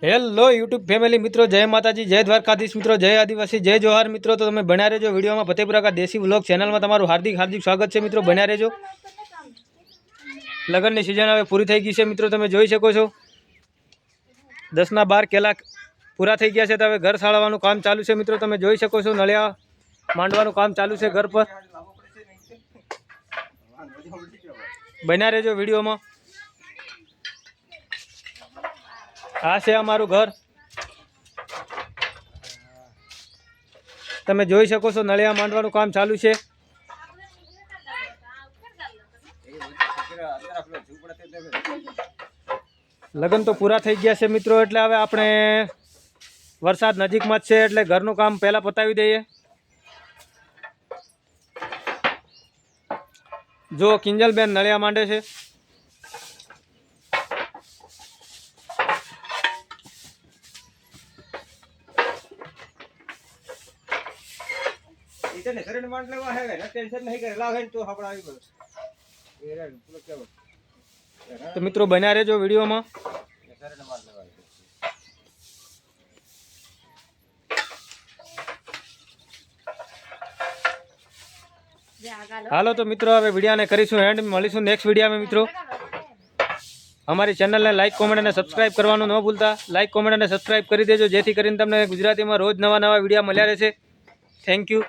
Hello YouTube family મિત્રો, જય માતાજી, જય દ્વારકાધીશ મિત્રો, જય આદિવાસી, જય જોહાર મિત્રો। તો તમે બન્યા રહેજો વિડીયોમાં। ફતેપુરા કા દેશી વ્લોગ ચેનલમાં તમારું હાર્દિક સ્વાગત છે મિત્રો। બન્યા રહેજો। લગનની સિઝન હવે પૂરી થઈ ગઈ છે મિત્રો, તમે જોઈ શકો છો 10ના 12 કેલા પૂરા થઈ ગયા છે। તો હવે ઘર સાળવાનું કામ ચાલુ છે મિત્રો, તમે જોઈ શકો છો નળિયા માંડવાનું કામ ચાલુ છે ઘર પર। બન્યા રહેજો વિડીયોમાં। આ છે અમારું ઘર, તમે જોઈ શકો છો નળિયા માંડવાનું કામ ચાલુ છે। લગન તો પૂરા થઈ ગયા છે મિત્રો, એટલે હવે આપણે વરસાદ નજીકમાં જ છે એટલે ઘરનું કામ પહેલાં પતાવી દઈએ। જો કિંજલબેન નળિયા માંડે છે। તો મિત્રો બન્યા રહેજો વિડીયોમાં। હાલો તો મિત્રો હવે વિડીયોને કરીશું એન્ડ, મળીશું નેક્સ્ટ વિડીયોમાં મિત્રો। અમારી ચેનલને લાઈક કોમેન્ટ અને સબસ્ક્રાઇબ કરવાનું ન ભૂલતા। લાઈક કોમેન્ટ અને સબસ્ક્રાઇબ કરી દેજો, જેથી કરીને તમને ગુજરાતીમાં રોજ નવા વિડીયો મળ્યા રહેશે। Thank you.